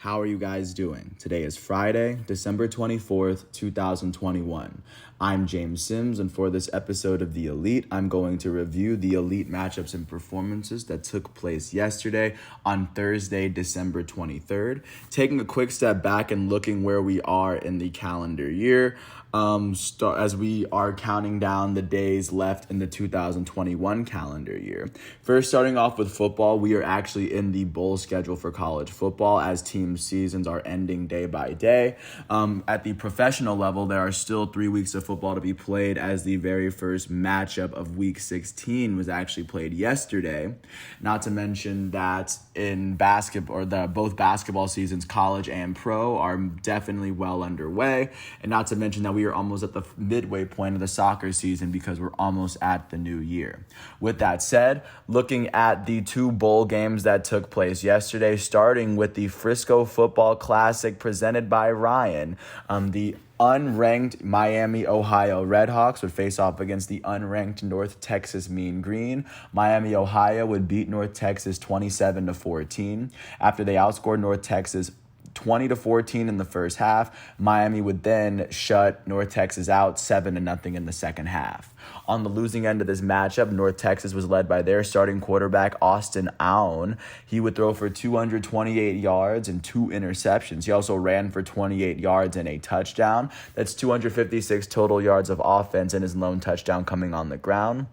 How are you guys doing? Today is Friday, December 24th, 2021. I'm James Sims, and for this episode of The Elite, I'm going to review the Elite matchups and performances that took place yesterday on Thursday, December 23rd. Taking a quick step back and looking where we are in the calendar year, as we are counting down the days left in the 2021 calendar year. First, starting off with football, we are actually in the bowl schedule for college football as team seasons are ending day by day. At the professional level, there are still 3 weeks of football to be played, as the very first matchup of week 16 was actually played yesterday. Not to mention that in basketball, both basketball seasons, college and pro, are definitely well underway. And not to mention that we are almost at the midway point of the soccer season because we're almost at the new year. With that said, looking at the two bowl games that took place yesterday, starting with the Frisco Football Classic presented by Ryan, the unranked Miami, Ohio Redhawks would face off against the unranked North Texas Mean Green. Miami, Ohio would beat North Texas 27-14 after they outscored North Texas 20-14 in the first half. Miami would then shut North Texas out 7-0 in the second half. On the losing end of this matchup, North Texas was led by their starting quarterback, Austin Aune. He would throw for 228 yards and 2 interceptions. He also ran for 28 yards and a touchdown. That's 256 total yards of offense, and his lone touchdown coming on the ground.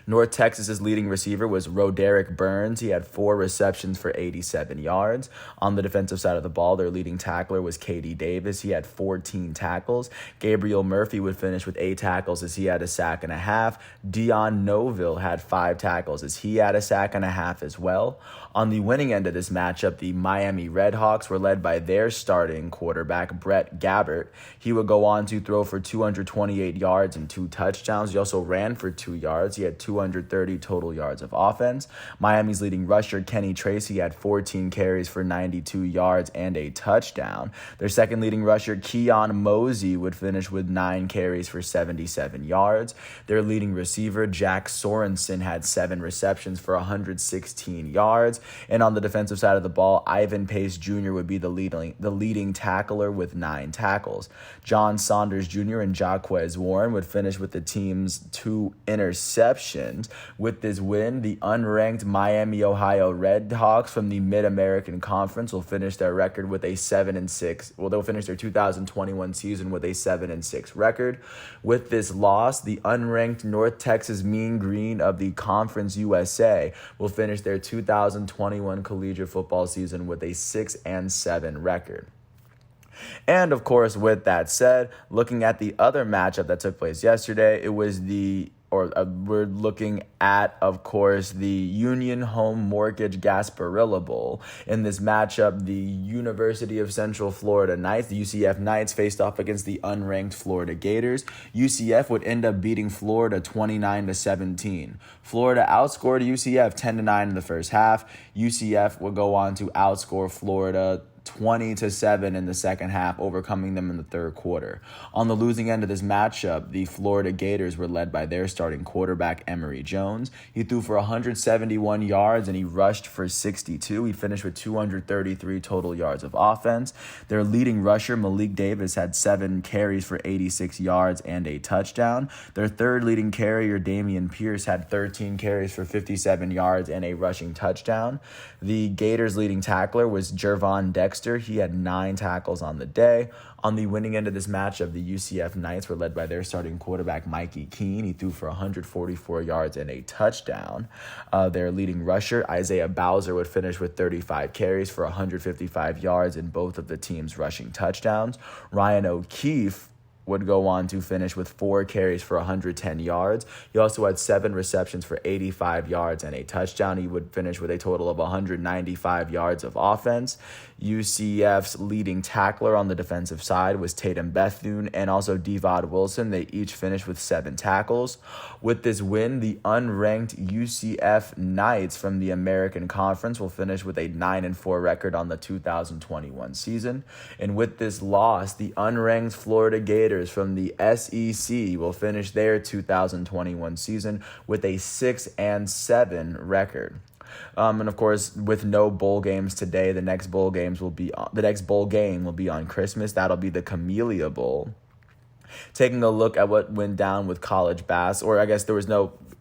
North Texas's leading receiver was Roderick Burns. He had 4 receptions for 87 yards. On the defensive side of the ball, their leading tackler was K.D. Davis. He had 14 tackles. Gabriel Murphy would finish with 8 tackles as he had a sack and a half. Dion Noville had 5 tackles as he had a sack and a half as well. On the winning end of this matchup, the Miami Redhawks were led by their starting quarterback, Brett Gabbert. He would go on to throw for 228 yards and 2 touchdowns. He also ran for 2 yards. He had 230 total yards of offense. Miami's leading rusher, Kenny Tracy, had 14 carries for 92 yards and a touchdown. Their second leading rusher, Keon Mosey, would finish with 9 carries for 77 yards. Their leading receiver, Jack Sorensen, had 7 receptions for 116 yards. And on the defensive side of the ball, Ivan Pace Jr. would be the leading tackler with 9 tackles. John Saunders Jr. and Jaquez Warren would finish with the team's 2 interceptions. With this win, the unranked Miami, Ohio Redhawks from the Mid-American Conference will finish their record with a 7-6. Well, they'll finish their 2021 season with a 7-6 record. With this loss, the unranked North Texas Mean Green of the Conference USA will finish their 2021 collegiate football season with a 6-7 record. And of course, with that said, looking at the other matchup that took place yesterday, it was we're looking at, of course, the Union Home Mortgage Gasparilla Bowl. In this matchup, the University of Central Florida Knights, the UCF Knights, faced off against the unranked Florida Gators. UCF would end up beating Florida 29-17. Florida outscored UCF 10-9 in the first half. UCF would go on to outscore Florida 20-7 in the second half, overcoming them in the third quarter. On the losing end of this matchup, the Florida Gators were led by their starting quarterback, Emory Jones. He threw for 171 yards and he rushed for 62. He finished with 233 total yards of offense. Their leading rusher, Malik Davis, had 7 carries for 86 yards and a touchdown. Their third leading carrier, Damian Pierce, had 13 carries for 57 yards and a rushing touchdown. The Gators' leading tackler was Jervon Dexter. He had 9 tackles on the day. On the winning end of this matchup, the UCF Knights were led by their starting quarterback, Mikey Keene. He threw for 144 yards and a touchdown. Their leading rusher, Isaiah Bowser, would finish with 35 carries for 155 yards in both of the team's rushing touchdowns. Ryan O'Keefe would go on to finish with 4 carries for 110 yards. He also had 7 receptions for 85 yards and a touchdown. He would finish with a total of 195 yards of offense. UCF's leading tackler on the defensive side was Tatum Bethune and also Devod Wilson. They each finished with 7 tackles. With this win, the unranked UCF Knights from the American Conference will finish with a 9-4 record on the 2021 season. And with this loss, the unranked Florida Gators from the SEC will finish their 2021 season with a 6-7 record. And of course, with no bowl games today, the next bowl game will be on Christmas. That'll be the Camellia Bowl. Taking a look at what went down with college or I guess there was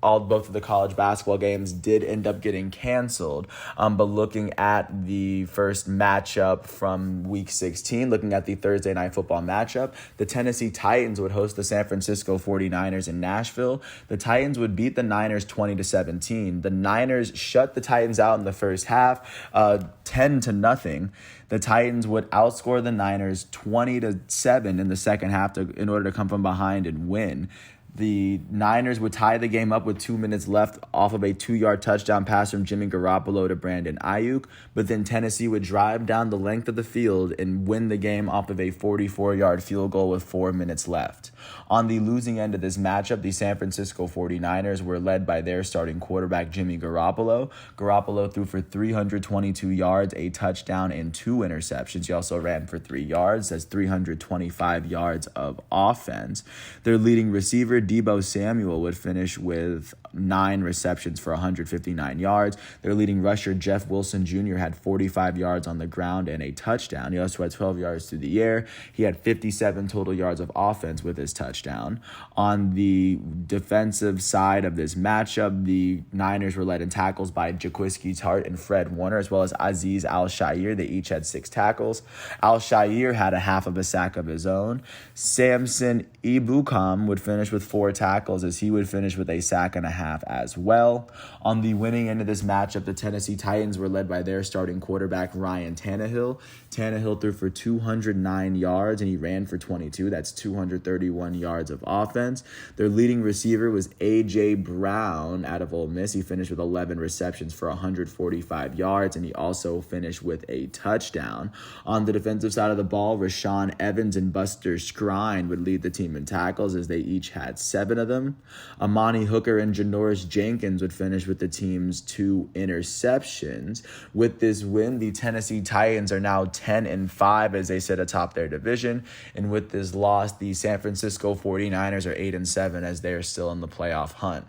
both of the college basketball games did end up getting canceled. But looking at the first matchup from week 16, looking at the Thursday night football matchup, the Tennessee Titans would host the San Francisco 49ers in Nashville. The Titans would beat the Niners 20-17. The Niners shut the Titans out in the first half, 10-0. The Titans would outscore the Niners 20-7 in the second half in order to come from behind and win. The Niners would tie the game up with 2 minutes left off of a 2-yard touchdown pass from Jimmy Garoppolo to Brandon Ayuk, but then Tennessee would drive down the length of the field and win the game off of a 44-yard field goal with 4 minutes left. On the losing end of this matchup, the San Francisco 49ers were led by their starting quarterback, Jimmy Garoppolo. Garoppolo threw for 322 yards, a touchdown, and 2 interceptions. He also ran for 3 yards. That's 325 yards of offense. Their leading receiver, Deebo Samuel, would finish with 9 receptions for 159 yards. Their leading rusher, Jeff Wilson Jr., had 45 yards on the ground and a touchdown. He also had 12 yards through the air. He had 57 total yards of offense with his touchdown. On the defensive side of this matchup, the Niners were led in tackles by Jaquiski Tartt and Fred Warner, as well as Azeez Al-Shaair. They each had 6 tackles. Al-Shaair had a half of a sack of his own. Samson Ebukam would finish with 4 tackles, as he would finish with a sack and a half as well. On the winning end of this matchup, the Tennessee Titans were led by their starting quarterback, Ryan Tannehill. Tannehill threw for 209 yards, and he ran for 22. That's 231 yards of offense. Their leading receiver was A.J. Brown out of Ole Miss. He finished with 11 receptions for 145 yards, and he also finished with a touchdown. On the defensive side of the ball, Rashaan Evans and Buster Skrine would lead the team in tackles, as they each had 7 of them. Amani Hooker and Janoris Jenkins would finish with the team's 2 interceptions. With this win, the Tennessee Titans are now 10-5 as they sit atop their division. And with this loss, the San Francisco 49ers are 8-7 as they are still in the playoff hunt.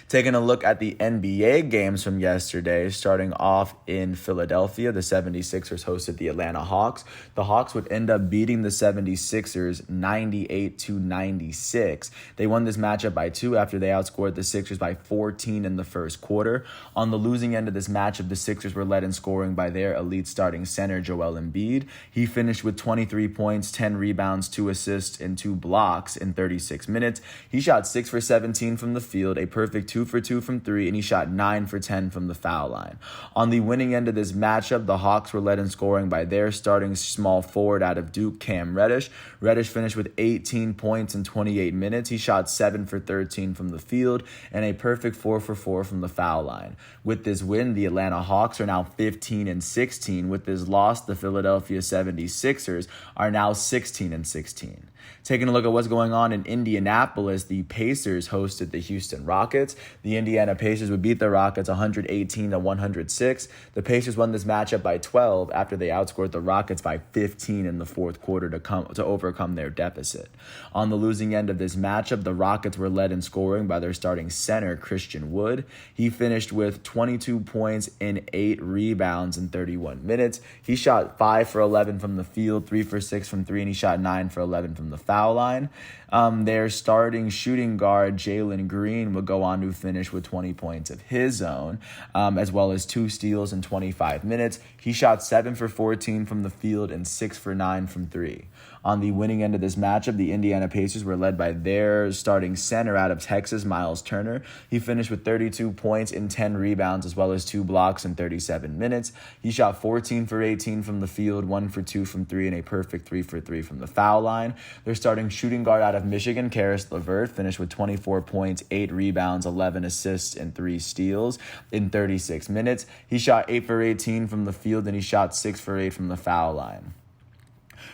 Taking a look at the NBA games from yesterday, starting off in Philadelphia, the 76ers hosted the Atlanta Hawks. The Hawks would end up beating the 76ers 98-96. They won this matchup by 2 after they outscored the Sixers by 14 in the first quarter. On the losing end of this matchup, the Sixers were led in scoring by their elite starting center, Joel Embiid. He finished with 23 points, 10 rebounds, 2 assists, and 2 blocks in 36 minutes. He shot 6 for 17 from the field, a perfect 2 for 2 from 3, and he shot 9 for 10 from the foul line. On the winning end of this matchup, the Hawks were led in scoring by their starting small forward out of Duke, Cam Reddish. Reddish finished with 18 points in 28 minutes. He shot 7 for 13 from the field and a perfect 4 for 4 from the foul line. With this win, the Atlanta Hawks are now 15-16. With this loss, the Philadelphia 76ers are now 16-16. Taking a look at what's going on in Indianapolis, the Pacers hosted the Houston Rockets. The Indiana Pacers would beat the Rockets 118-106. The Pacers won this matchup by 12 after they outscored the Rockets by 15 in the fourth quarter to overcome their deficit. On the losing end of this matchup, the Rockets were led in scoring by their starting center, Christian Wood. He finished with 22 points and 8 rebounds in 31 minutes. He shot 5 for 11 from the field, 3 for 6 from 3, and he shot 9 for 11 from the foul line. Their starting shooting guard, Jalen Green, would go on to finish with 20 points of his own, as well as 2 steals in 25 minutes. He shot 7 for 14 from the field and 6 for 9 from 3. On the winning end of this matchup, the Indiana Pacers were led by their starting center out of Texas, Miles Turner. He finished with 32 points and 10 rebounds, as well as 2 blocks in 37 minutes. He shot 14 for 18 from the field, 1 for 2 from 3, and a perfect 3 for 3 from the foul line. Their starting shooting guard out of Michigan, Karis LeVert, finished with 24 points, 8 rebounds, 11 assists, and 3 steals in 36 minutes. He shot 8 for 18 from the field, and he shot 6 for 8 from the foul line.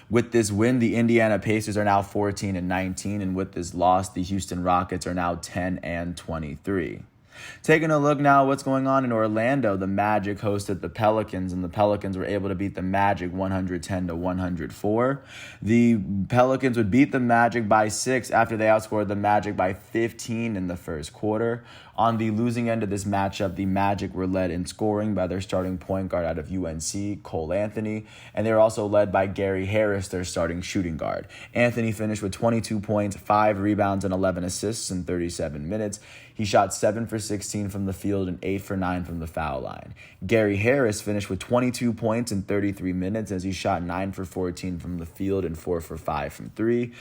With this win, the Indiana Pacers are now 14-19, and with this loss, the Houston Rockets are now 10-23. Taking a look now at what's going on in Orlando, the Magic hosted the Pelicans, and the Pelicans were able to beat the Magic 110-104. The Pelicans would beat the Magic by 6 after they outscored the Magic by 15 in the first quarter. On the losing end of this matchup, the Magic were led in scoring by their starting point guard out of UNC, Cole Anthony, and they were also led by Gary Harris, their starting shooting guard. Anthony finished with 22 points, 5 rebounds, and 11 assists in 37 minutes. He shot 7 for 16 from the field and 8 for 9 from the foul line. Gary Harris finished with 22 points in 33 minutes as he shot 9 for 14 from the field and 4 for 5 from 3.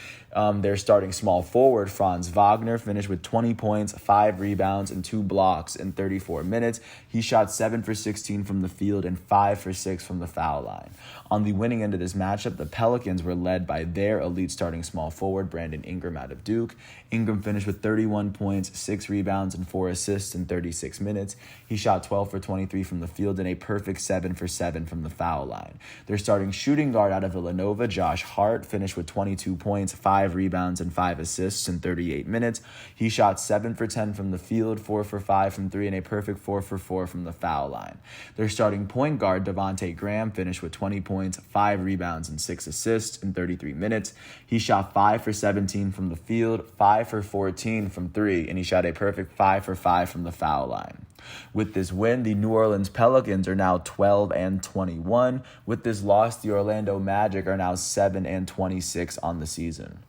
Their starting small forward, Franz Wagner, finished with 20 points, 5 rebounds, and 2 blocks in 34 minutes. He shot 7 for 16 from the field and 5 for 6 from the foul line. On the winning end of this matchup, the Pelicans were led by their elite starting small forward, Brandon Ingram out of Duke. Ingram finished with 31 points, 6 rebounds, and 4 assists in 36 minutes. He shot 12 for 23 from the field and a perfect 7 for 7 from the foul line. Their starting shooting guard out of Villanova, Josh Hart, finished with 22 points, 5 rebounds, and 5 assists in 38 minutes. He shot 7 for 10 from the field, 4 for 5 from 3, and a perfect 4 for 4 from the foul line. Their starting point guard, Devontae Graham, finished with 20 points, 5 rebounds, and 6 assists in 33 minutes. He shot 5 for 17 from the field, 5 for 14 from 3, and he shot a perfect 5 for 5 from the foul line. With this win, the New Orleans Pelicans are now 12-21. With this loss, the Orlando Magic are now 7-26 on the season.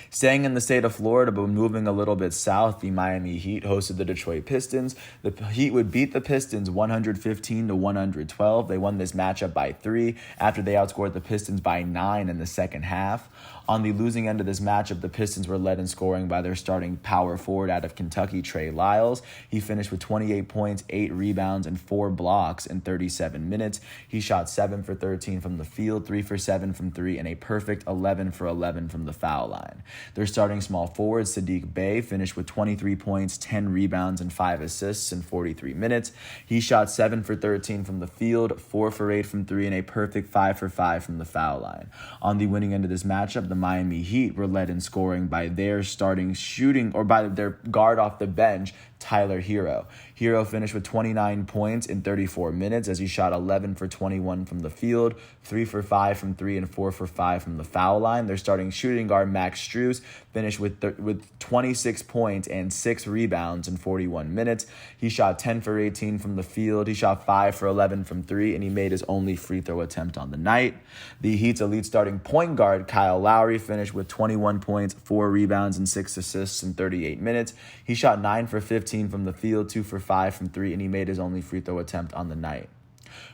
Staying in the state of Florida, but moving a little bit south, the Miami Heat hosted the Detroit Pistons. The Heat would beat the Pistons 115-112. They won this matchup by 3 after they outscored the Pistons by 9 in the second half. On the losing end of this matchup, the Pistons were led in scoring by their starting power forward out of Kentucky, Trey Lyles. He finished with 28 points, 8 rebounds, and 4 blocks in 37 minutes. He shot 7 for 13 from the field, 3 for 7 from 3, and a perfect 11 for 11 from the foul line. Their starting small forward, Saddiq Bey, finished with 23 points, 10 rebounds, and 5 assists in 43 minutes. He shot 7 for 13 from the field, 4 for 8 from 3, and a perfect 5 for 5 from the foul line. On the winning end of this matchup, the Miami Heat were led in scoring by their starting shooting, or by their guard off the bench, Tyler Hero. Hero finished with 29 points in 34 minutes as he shot 11 for 21 from the field, 3 for 5 from 3, and 4 for 5 from the foul line. Their starting shooting guard, Max Strus, finished with 26 points and 6 rebounds in 41 minutes. He shot 10 for 18 from the field. He shot 5 for 11 from 3, and he made his only free throw attempt on the night. The Heat's elite starting point guard, Kyle Lowry, finished with 21 points, 4 rebounds, and 6 assists in 38 minutes. He shot 9 for 15 from the field, 2 for 5 from 3, and he made his only free throw attempt on the night.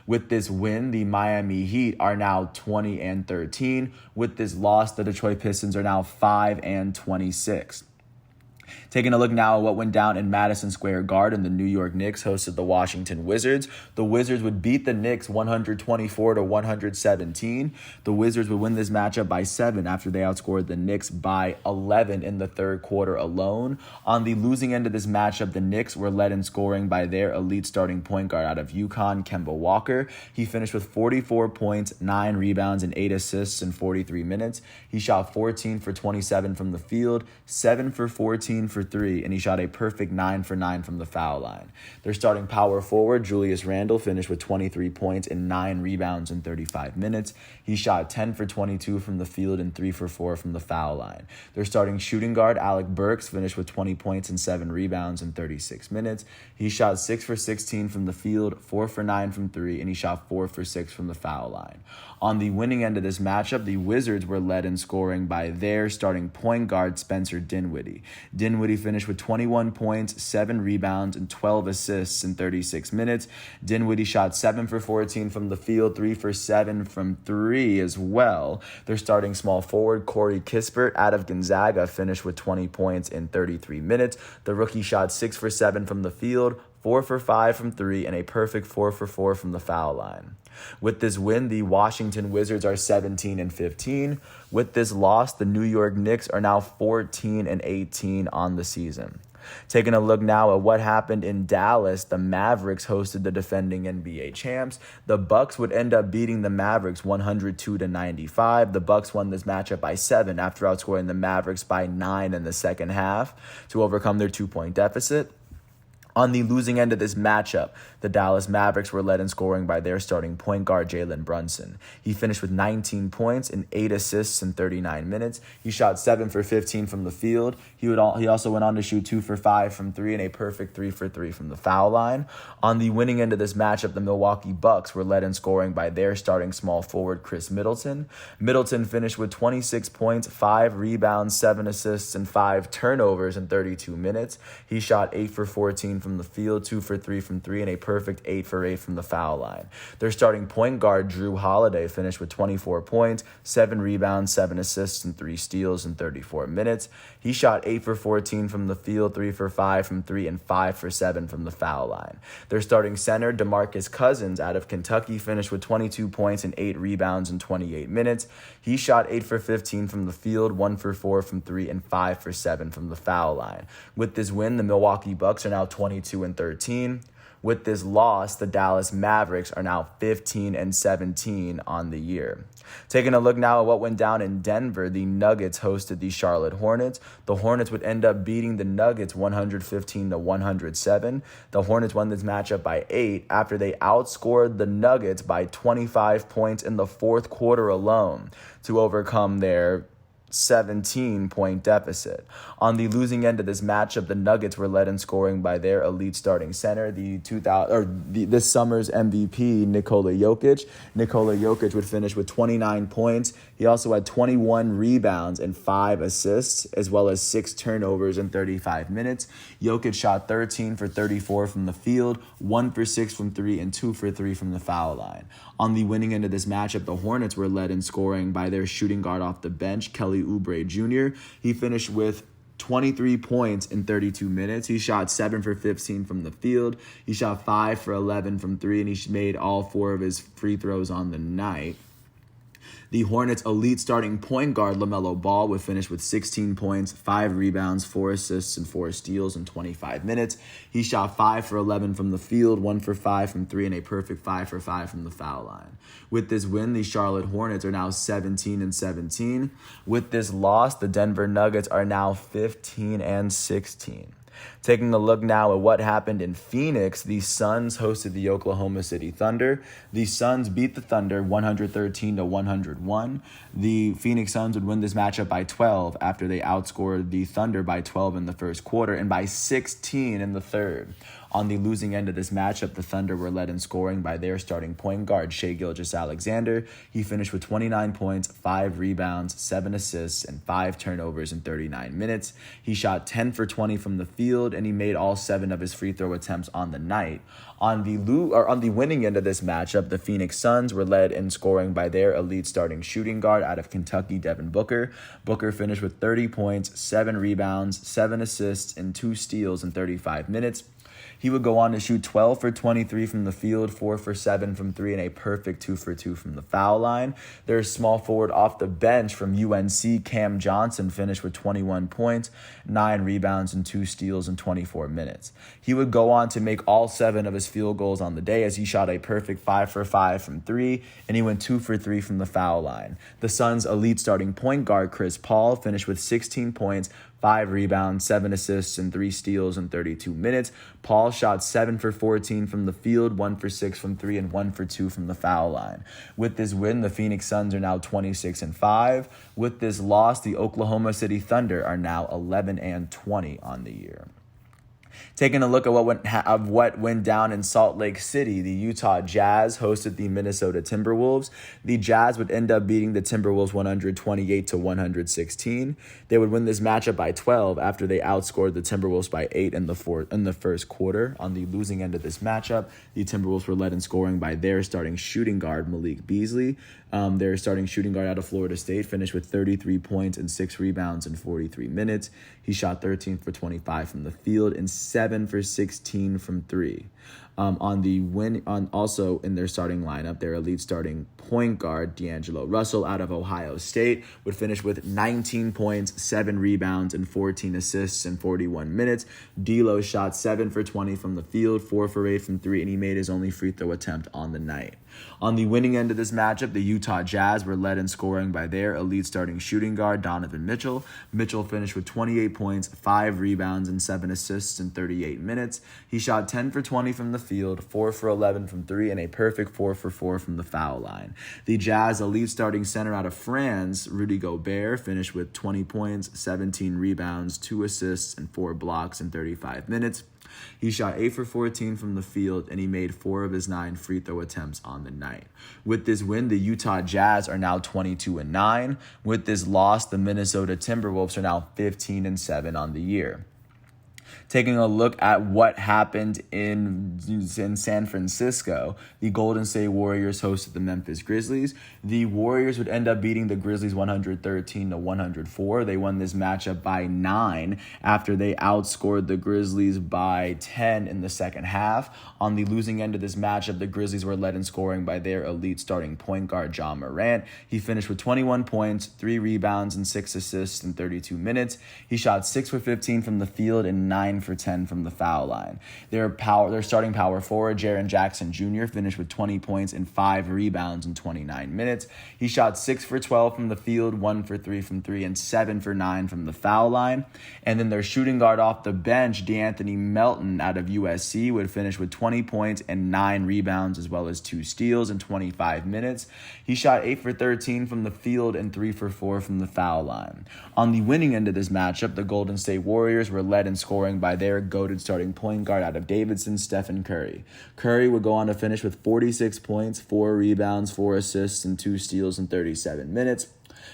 With this win, the Miami Heat are now 20-13. With this loss, the Detroit Pistons are now 5-26. Taking a look now at what went down in Madison Square Garden, the New York Knicks hosted the Washington Wizards. The Wizards would beat the Knicks 124-117. The Wizards would win this matchup by 7 after they outscored the Knicks by 11 in the third quarter alone. On the losing end of this matchup, the Knicks were led in scoring by their elite starting point guard out of UConn, Kemba Walker. He finished with 44 points, 9 rebounds, and 8 assists in 43 minutes. He shot 14 for 27 from the field, 7 for 14 for 3, and he shot a perfect 9 for 9 from the foul line. Their starting power forward, Julius Randle, finished with 23 points and 9 rebounds in 35 minutes. He shot 10 for 22 from the field and 3 for 4 from the foul line. Their starting shooting guard, Alec Burks, finished with 20 points and 7 rebounds in 36 minutes. He shot 6 for 16 from the field, 4 for 9 from 3, and he shot 4 for 6 from the foul line. On the winning end of this matchup, the Wizards were led in scoring by their starting point guard, Spencer Dinwiddie. Dinwiddie finished with 21 points, 7 rebounds, and 12 assists in 36 minutes. Dinwiddie shot 7 for 14 from the field, 3 for 7 from 3 as well. Their starting small forward, Corey Kispert, out of Gonzaga, finished with 20 points in 33 minutes. The rookie shot 6 for 7 from the field, 4 for 5 from 3, and a perfect 4 for 4 from the foul line. With this win, the Washington Wizards are 17-15. With this loss, the New York Knicks are now 14-18 on the season. Taking a look now at what happened in Dallas, the Mavericks hosted the defending NBA champs. The Bucks would end up beating the Mavericks 102-95. The Bucks won this matchup by 7 after outscoring the Mavericks by 9 in the second half to overcome their 2-point deficit. On the losing end of this matchup, the Dallas Mavericks were led in scoring by their starting point guard, Jalen Brunson. He finished with 19 points and 8 assists in 39 minutes. He shot 7 for 15 from the field. He also went on to shoot 2 for 5 from 3 and a perfect 3 for 3 from the foul line. On the winning end of this matchup, the Milwaukee Bucks were led in scoring by their starting small forward, Chris Middleton. Middleton finished with 26 points, 5 rebounds, 7 assists, and 5 turnovers in 32 minutes. He shot 8 for 14 from the field, 2 for 3 from 3, and a perfect 8 for 8 from the foul line. Their starting point guard, Drew Holiday, finished with 24 points, 7 rebounds, 7 assists, and 3 steals in 34 minutes. He shot 8 for 14 from the field, 3 for 5 from 3, and 5 for 7 from the foul line. Their starting center, DeMarcus Cousins, out of Kentucky, finished with 22 points and 8 rebounds in 28 minutes. He shot 8 for 15 from the field, 1 for 4 from 3, and 5 for 7 from the foul line. With this win, the Milwaukee Bucks are now 22-13. With this loss, the Dallas Mavericks are now 15-17 on the year. Taking a look now at what went down in Denver, the Nuggets hosted the Charlotte Hornets. The Hornets would end up beating the Nuggets 115-107. The Hornets won this matchup by 8 after they outscored the Nuggets by 25 points in the fourth quarter alone to overcome their 17-point deficit. On the losing end of this matchup, the Nuggets were led in scoring by their elite starting center, this summer's MVP, Nikola Jokic. Nikola Jokic would finish with 29 points. He also had 21 rebounds and 5 assists, as well as 6 turnovers in 35 minutes. Jokic shot 13 for 34 from the field, 1 for 6 from 3, and 2 for 3 from the foul line. On the winning end of this matchup, the Hornets were led in scoring by their shooting guard off the bench, Kelly Oubre Jr. He finished with 23 points in 32 minutes. He shot 7 for 15 from the field. He shot 5 for 11 from 3, and he made all 4 of his free throws on the night. The Hornets' elite starting point guard, LaMelo Ball, would finish with 16 points, 5 rebounds, 4 assists, and 4 steals in 25 minutes. He shot 5 for 11 from the field, 1 for 5 from 3, and a perfect 5 for 5 from the foul line. With this win, the Charlotte Hornets are now 17-17. With this loss, the Denver Nuggets are now 15-16. Taking a look now at what happened in Phoenix, the Suns hosted the Oklahoma City Thunder. The Suns beat the Thunder 113-101. The Phoenix Suns would win this matchup by 12 after they outscored the Thunder by 12 in the first quarter and by 16 in the third. On the losing end of this matchup, the Thunder were led in scoring by their starting point guard, Shai Gilgeous-Alexander. He finished with 29 points, 5 rebounds, 7 assists, and 5 turnovers in 39 minutes. He shot 10 for 20 from the field, and he made all 7 of his free throw attempts on the night. On the winning end of this matchup, the Phoenix Suns were led in scoring by their elite starting shooting guard out of Kentucky, Devin Booker. Booker finished with 30 points, 7 rebounds, 7 assists, and 2 steals in 35 minutes. He would go on to shoot 12 for 23 from the field, 4 for 7 from 3, and a perfect 2 for 2 from the foul line. Their small forward off the bench from UNC, Cam Johnson, finished with 21 points, 9 rebounds, and 2 steals in 24 minutes. He would go on to make all 7 of his field goals on the day as he shot a perfect 5 for 5 from 3, and he went 2 for 3 from the foul line. The Suns' elite starting point guard, Chris Paul, finished with 16 points, 5 rebounds, 7 assists, and 3 steals in 32 minutes. Paul shot 7 for 14 from the field, 1 for 6 from 3, and 1 for 2 from the foul line. With this win, the Phoenix Suns are now 26-5. With this loss, the Oklahoma City Thunder are now 11-20 on the year. Taking a look at what went down in Salt Lake City, the Utah Jazz hosted the Minnesota Timberwolves. The Jazz would end up beating the Timberwolves 128-116. They would win this matchup by 12 after they outscored the Timberwolves by 8 in the first quarter. On the losing end of this matchup, the Timberwolves were led in scoring by their starting shooting guard, Malik Beasley. Their starting shooting guard out of Florida State finished with 33 points and 6 rebounds in 43 minutes. He shot 13 for 25 from the field and 7 for 16 from 3. Also in their starting lineup, their elite starting point guard D'Angelo Russell out of Ohio State would finish with 19 points, 7 rebounds, and 14 assists in 41 minutes. D'Lo shot 7 for 20 from the field, 4 for 8 from 3, and he made his only free throw attempt on the night. On the winning end of this matchup, the Utah Jazz were led in scoring by their elite starting shooting guard, Donovan Mitchell. Mitchell finished with 28 points, 5 rebounds, and 7 assists in 38 minutes. He shot 10 for 20 from the field, 4 for 11 from 3, and a perfect 4 for 4 from the foul line. The Jazz elite starting center out of France, Rudy Gobert, finished with 20 points, 17 rebounds, 2 assists, and 4 blocks in 35 minutes. He shot 8 for 14 from the field, and he made 4 of his 9 free throw attempts on the night. With this win, the Utah Jazz are now 22-9. With this loss, the Minnesota Timberwolves are now 15-7 on the year. Taking a look at what happened in San Francisco, the Golden State Warriors hosted the Memphis Grizzlies. The Warriors would end up beating the Grizzlies 113-104. They won this matchup by 9 after they outscored the Grizzlies by 10 in the second half. On the losing end of this matchup, the Grizzlies were led in scoring by their elite starting point guard, Ja Morant. He finished with 21 points, 3 rebounds, and 6 assists in 32 minutes. He shot 6 for 15 from the field and 9 for 10 from the foul line. Their starting power forward, Jaren Jackson Jr., finished with 20 points and 5 rebounds in 29 minutes. He shot 6 for 12 from the field, 1 for 3 from 3, and 7 for 9 from the foul line. And then their shooting guard off the bench, DeAnthony Melton out of USC, would finish with 20 points and 9 rebounds as well as 2 steals in 25 minutes. He shot 8 for 13 from the field and 3 for 4 from the foul line. On the winning end of this matchup, the Golden State Warriors were led in scoring by their goated starting point guard out of Davidson, Stephen Curry. Curry would go on to finish with 46 points, 4 rebounds, 4 assists, and 2 steals in 37 minutes.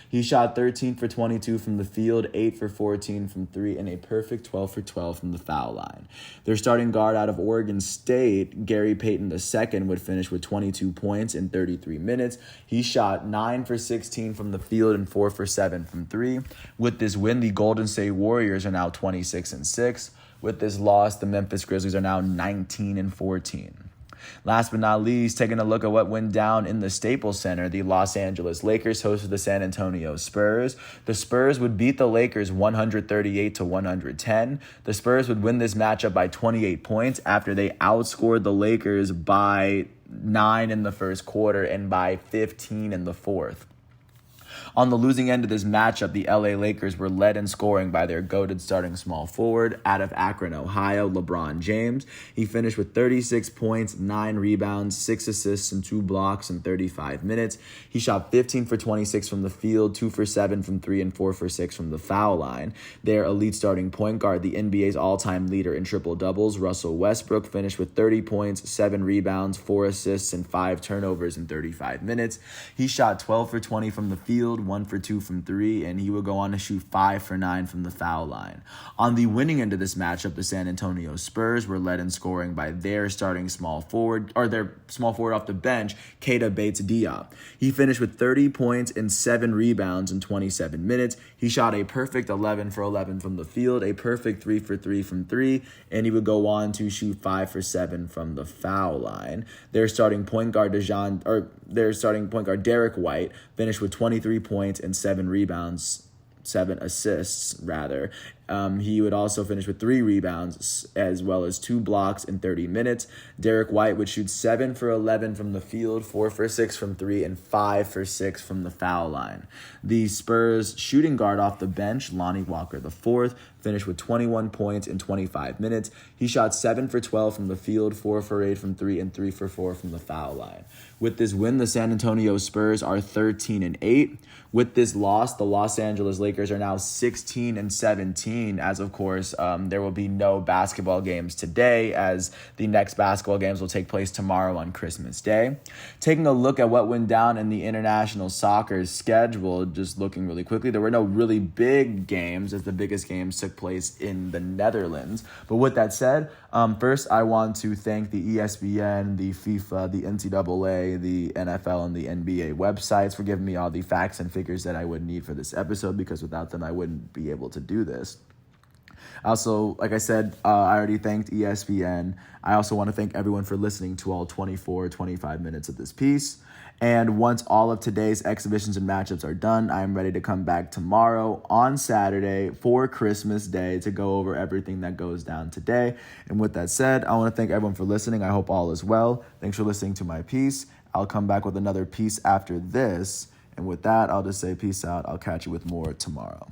He shot 13 for 22 from the field, 8 for 14 from 3, and a perfect 12 for 12 from the foul line. Their starting guard out of Oregon State, Gary Payton II, would finish with 22 points in 33 minutes. He shot 9 for 16 from the field and 4 for 7 from 3. With this win, the Golden State Warriors are now 26-6. With this loss, the Memphis Grizzlies are now 19-14. Last but not least, taking a look at what went down in the Staples Center, the Los Angeles Lakers hosted the San Antonio Spurs. The Spurs would beat the Lakers 138-110. The Spurs would win this matchup by 28 points after they outscored the Lakers by 9 in the first quarter and by 15 in the fourth. On the losing end of this matchup, the LA Lakers were led in scoring by their goated starting small forward out of Akron, Ohio, LeBron James. He finished with 36 points, 9 rebounds, 6 assists, and 2 blocks in 35 minutes. He shot 15 for 26 from the field, 2 for 7 from 3, and 4 for 6 from the foul line. Their elite starting point guard, the NBA's all-time leader in triple-doubles, Russell Westbrook, finished with 30 points, 7 rebounds, 4 assists, and 5 turnovers in 35 minutes. He shot 12 for 20 from the field, 1 for 2 from 3, and he would go on to shoot 5 for 9 from the foul line. On the winning end of this matchup, the San Antonio Spurs were led in scoring by their starting small forward off the bench, Keita Bates-Diop. He finished with 30 points and 7 rebounds in 27 minutes. He shot a perfect 11 for 11 from the field, a perfect 3 for 3 from 3, and he would go on to shoot 5 for 7 from the foul line. Their starting point guard Derek White finished with 23 points and 7 assists. He would also finish with 3 rebounds as well as 2 blocks in 30 minutes. Derek White would shoot 7 for 11 from the field, 4 for 6 from 3, and 5 for 6 from the foul line. The Spurs shooting guard off the bench, Lonnie Walker IV, finished with 21 points in 25 minutes. He shot 7 for 12 from the field, 4 for 8 from 3, and 3 for 4 from the foul line. With this win, the San Antonio Spurs are 13-8. With this loss, the Los Angeles Lakers are now 16-17, as of course, there will be no basketball games today, as the next basketball games will take place tomorrow on Christmas Day. Taking a look at what went down in the international soccer schedule, just looking really quickly, there were no really big games, as the biggest games took place in the Netherlands. But with that said, first I want to thank the ESPN, the FIFA, the NCAA, the NFL, and the NBA websites for giving me all the facts and figures that I would need for this episode, because without them I wouldn't be able to do this. Also, like I said, I already thanked ESPN. I also want to thank everyone for listening to all 25 minutes of this piece. And once all of today's exhibitions and matchups are done, I am ready to come back tomorrow on Saturday for Christmas Day to go over everything that goes down today. And with that said, I want to thank everyone for listening. I hope all is well. Thanks for listening to my piece. I'll come back with another piece after this. And with that, I'll just say peace out. I'll catch you with more tomorrow.